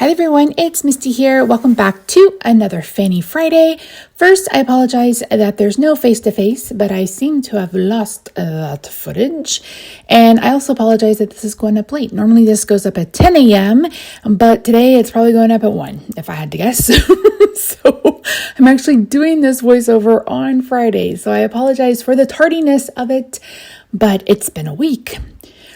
Hi everyone, it's Misty here. Welcome back to another Fanny Friday. First, I apologize that there's no face-to-face, but I seem to have lost that footage. And I also apologize that this is going up late. Normally this goes up at 10 a.m., but today it's probably going up at 1, if I had to guess. So I'm actually doing this voiceover on Friday, so I apologize for the tardiness of it, but it's been a week.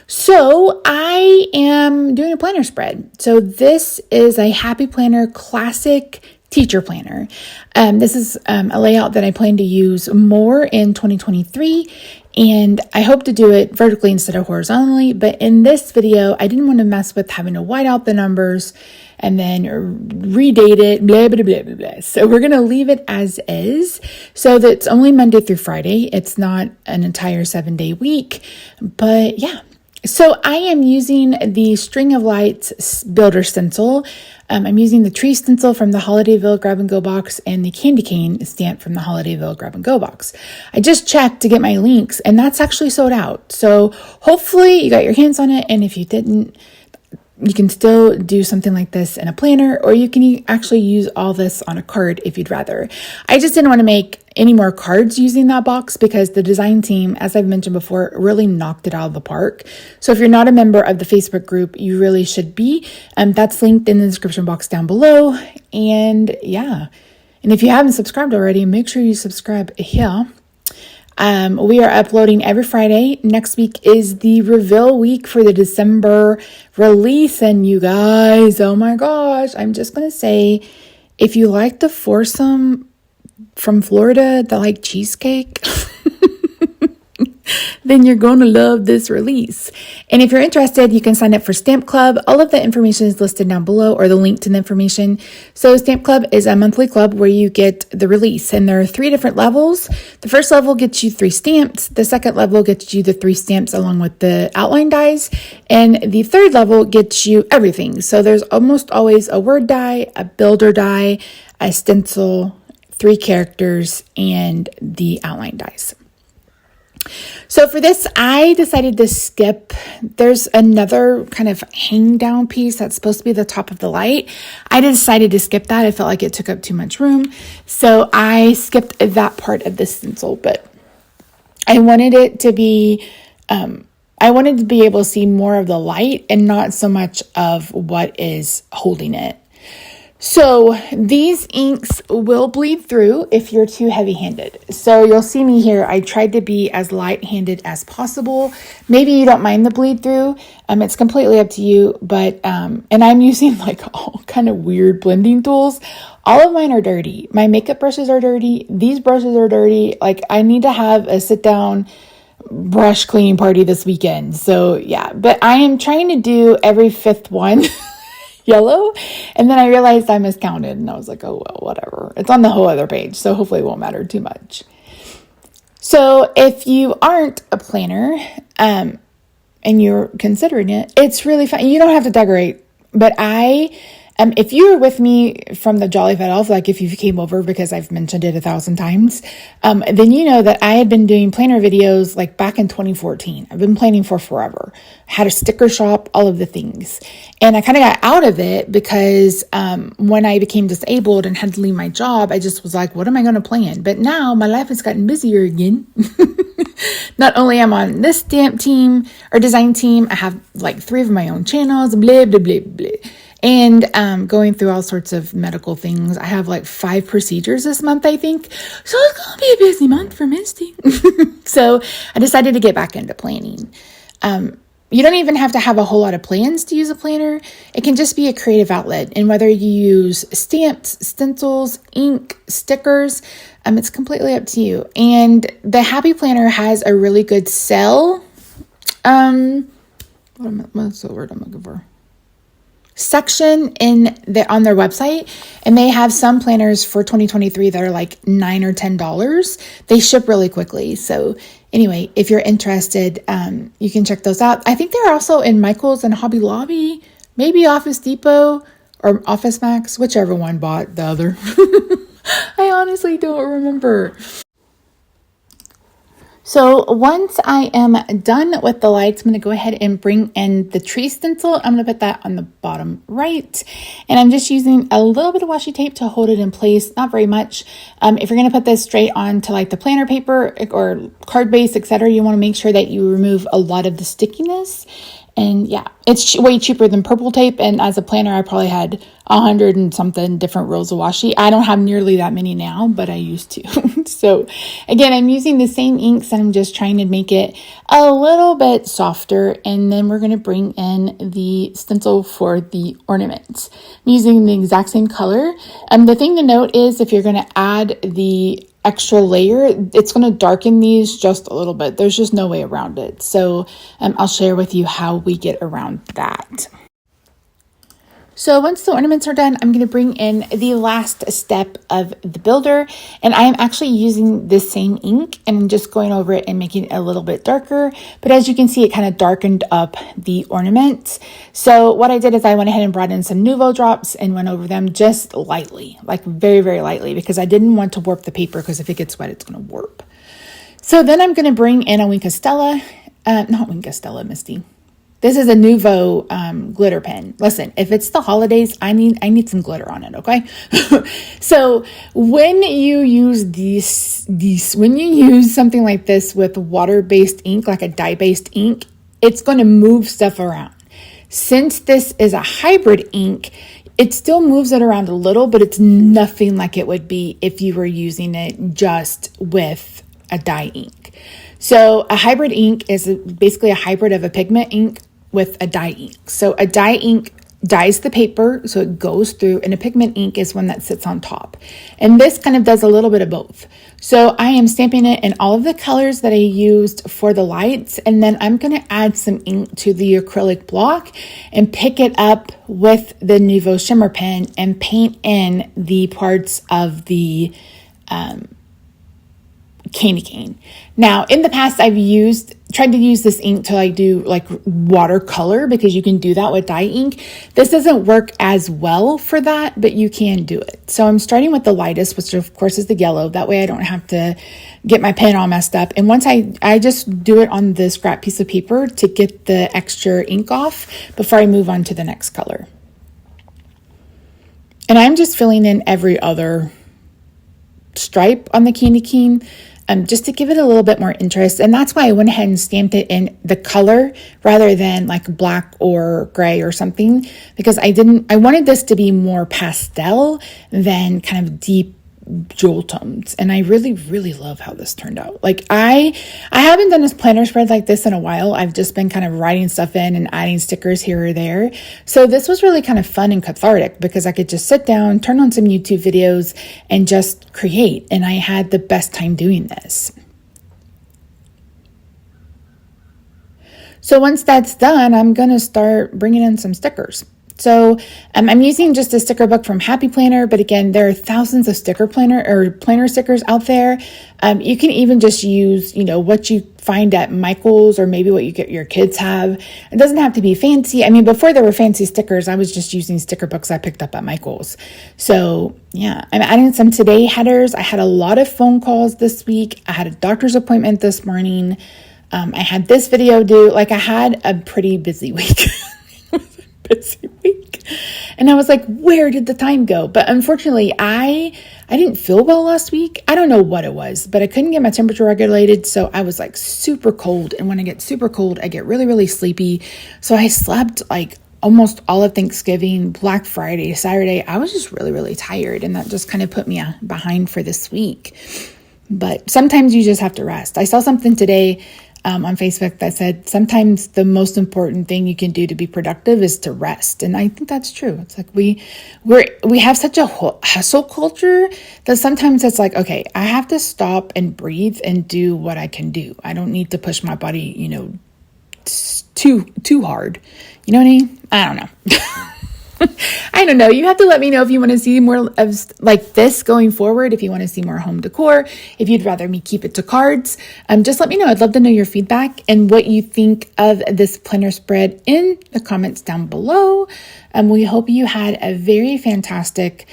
So I am doing a planner spread. So this is a Happy Planner Classic Teacher Planner. This is a layout that I plan to use more in 2023, and I hope to do it vertically instead of horizontally. But in this video, I didn't want to mess with having to white out the numbers and then redate it, blah, blah, blah, blah, blah. So we're going to leave it as is. So that it's only Monday through Friday. It's not an entire 7-day week, but yeah. So I am using the String of Lights Builder Stencil. I'm using the Tree Stencil from the Holidayville Grab and Go box and the Candy Cane stamp from the Holidayville Grab and Go box. I just checked to get my links and that's actually sold out. So hopefully you got your hands on it, and if you didn't, you can still do something like this in a planner, or you can actually use all this on a card if you'd rather. I just didn't want to make any more cards using that box because the design team, as I've mentioned before, really knocked it out of the park. So if you're not a member of the Facebook group, you really should be. That's linked in the description box down below. And yeah, and if you haven't subscribed already, make sure you subscribe here. We are uploading every Friday. Next week is the reveal week for the December release. And you guys, oh my gosh, I'm just going to say, if you like the foursome from Florida that like cheesecake, then you're going to love this release. And if you're interested, you can sign up for Stamp Club. All of the information is listed down below, or the link to the information. So Stamp Club is a monthly club where you get the release, and there are 3 different levels. The first level gets you 3 stamps. The second level gets you the 3 stamps along with the outline dies. And the third level gets you everything. So there's almost always a word die, a builder die, a stencil, 3 characters, and the outline dies. So for this, I decided to skip. There's another kind of hang down piece that's supposed to be the top of the light. I decided to skip that. I felt like it took up too much room. So I skipped that part of the stencil, but I wanted it to be, I wanted to be able to see more of the light and not so much of what is holding it. So these inks will bleed through if you're too heavy-handed. So you'll see me here. I tried to be as light-handed as possible. Maybe you don't mind the bleed through. It's completely up to you. But and I'm using like all kind of weird blending tools. All of mine are dirty. My makeup brushes are dirty. These brushes are dirty. Like I need to have a sit-down brush cleaning party this weekend. So yeah, but I am trying to do every 5th one yellow, and then I realized I miscounted, and I was like, oh well, whatever. It's on the whole other page, so hopefully it won't matter too much. So if you aren't a planner and you're considering it, it's really fun. You don't have to decorate, but if you were with me from the Jolly Fat Elf, like if you came over because I've mentioned it 1,000 times, then you know that I had been doing planner videos like back in 2014. I've been planning for forever. Had a sticker shop, all of the things. And I kind of got out of it because when I became disabled and had to leave my job, I just was like, what am I going to plan? But now my life has gotten busier again. Not only am I on this stamp team or design team, I have like 3 of my own channels, blah, blah, blah, blah. And going through all sorts of medical things. I have like 5 procedures this month, I think. So it's going to be a busy month for Misty. So I decided to get back into planning. You don't even have to have a whole lot of plans to use a planner. It can just be a creative outlet. And whether you use stamps, stencils, ink, stickers, it's completely up to you. And the Happy Planner has a really good sale. What's the word I'm looking for? Section on their website, and they have some planners for 2023 that are like $9 or $10. They ship really quickly. So anyway, if you're interested, you can check those out. I think they're also in Michael's and Hobby Lobby, maybe Office Depot or Office Max, whichever one bought the other. I honestly don't remember. So once I am done with the lights, I'm going to go ahead and bring in the tree stencil. I'm going to put that on the bottom right. And I'm just using a little bit of washi tape to hold it in place, not very much. If you're going to put this straight onto like the planner paper or card base, etc., you want to make sure that you remove a lot of the stickiness. And yeah, it's way cheaper than purple tape. And as a planner, I probably had 100 and something different rolls of washi. I don't have nearly that many now, but I used to. So again, I'm using the same inks and I'm just trying to make it a little bit softer. And then we're going to bring in the stencil for the ornaments. I'm using the exact same color. The thing to note is if you're going to add the extra layer, it's going to darken these just a little bit. There's just no way around it. So I'll share with you how we get around that. So once the ornaments are done, I'm going to bring in the last step of the builder, and I am actually using this same ink and I'm just going over it and making it a little bit darker. But as you can see, it kind of darkened up the ornaments. So what I did is I went ahead and brought in some Nuvo drops and went over them just lightly, like very, very lightly, because I didn't want to warp the paper because if it gets wet, it's going to warp. So then I'm going to bring in a Wink of Stella, not Wink of Stella, Misty. This is a Nuvo glitter pen. Listen, if it's the holidays, I need some glitter on it, okay? So when you use when you use something like this with water-based ink, like a dye-based ink, it's going to move stuff around. Since this is a hybrid ink, it still moves it around a little, but it's nothing like it would be if you were using it just with a dye ink. So a hybrid ink is basically a hybrid of a pigment ink with a dye ink. So a dye ink dyes the paper, so it goes through, and a pigment ink is one that sits on top. And this kind of does a little bit of both. So I am stamping it in all of the colors that I used for the lights, and then I'm going to add some ink to the acrylic block and pick it up with the Nuvo shimmer pen and paint in the parts of the candy cane. Now, in the past, I've tried to use this ink to like do like watercolor because you can do that with dye ink. This doesn't work as well for that, but you can do it. So I'm starting with the lightest, which of course is the yellow. That way I don't have to get my pen all messed up. And once I just do it on the scrap piece of paper to get the extra ink off before I move on to the next color. And I'm just filling in every other stripe on the candy cane just to give it a little bit more interest. And that's why I went ahead and stamped it in the color rather than like black or gray or something, because I wanted this to be more pastel than kind of deep jewel tones. And I really, really love how this turned out. Like I haven't done a planner spread like this in a while. I've just been kind of writing stuff in and adding stickers here or there. So this was really kind of fun and cathartic because I could just sit down, turn on some YouTube videos and just create. And I had the best time doing this. So once that's done, I'm going to start bringing in some stickers. So I'm using just a sticker book from Happy Planner, but again, there are thousands of planner stickers out there. You can even just use, what you find at Michael's or maybe what your kids have. It doesn't have to be fancy. I mean, before there were fancy stickers, I was just using sticker books I picked up at Michael's. So yeah, I'm adding some today headers. I had a lot of phone calls this week. I had a doctor's appointment this morning. I had this video due. Like I had a pretty busy week. Busy week. And I was like, where did the time go? But unfortunately, I didn't feel well last week. I don't know what it was, but I couldn't get my temperature regulated. So I was like super cold. And when I get super cold, I get really, really sleepy. So I slept like almost all of Thanksgiving, Black Friday, Saturday. I was just really, really tired. And that just kind of put me behind for this week. But sometimes you just have to rest. I saw something today on Facebook that said sometimes the most important thing you can do to be productive is to rest. And I think that's true. It's like we have such a hustle culture that sometimes it's like, okay, I have to stop and breathe and do what I can do. I don't need to push my body, too hard. You know what I mean? I don't know. I don't know. You have to let me know if you want to see more of like this going forward, if you want to see more home decor, if you'd rather me keep it to cards. Just let me know. I'd love to know your feedback and what you think of this planner spread in the comments down below. We hope you had a very fantastic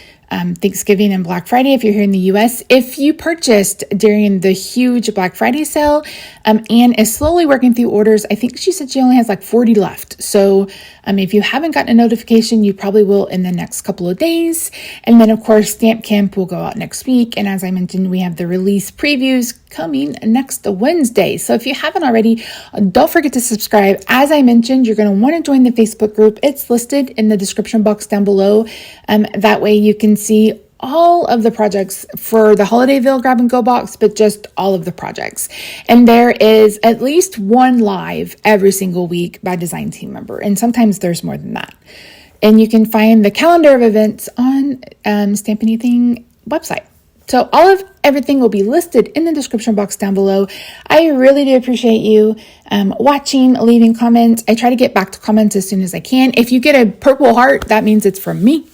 Thanksgiving and Black Friday if you're here in the US. If you purchased during the huge Black Friday sale, Anne is slowly working through orders. I think she said she only has like 40 left. So if you haven't gotten a notification, you probably will in the next couple of days. And then, of course, Stamp Camp will go out next week. And as I mentioned, we have the release previews coming next Wednesday. So if you haven't already, don't forget to subscribe. As I mentioned, you're going to want to join the Facebook group. It's listed in the description box down below. That way you can see all of the projects for the Holidayville Grab and Go box, but just all of the projects. And there is at least one live every single week by design team member. And sometimes there's more than that. And you can find the calendar of events on Stamp Anything website. So everything will be listed in the description box down below. I really do appreciate you watching, leaving comments. I try to get back to comments as soon as I can. If you get a purple heart, that means it's from me.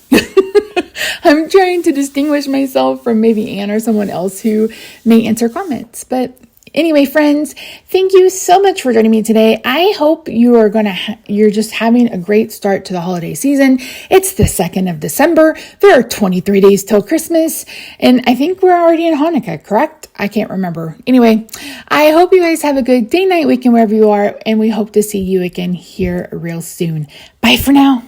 I'm trying to distinguish myself from maybe Anne or someone else who may answer comments. But anyway, friends, thank you so much for joining me today. I hope you are you're just having a great start to the holiday season. It's the 2nd of December. There are 23 days till Christmas. And I think we're already in Hanukkah, correct? I can't remember. Anyway, I hope you guys have a good day, night, weekend, wherever you are. And we hope to see you again here real soon. Bye for now.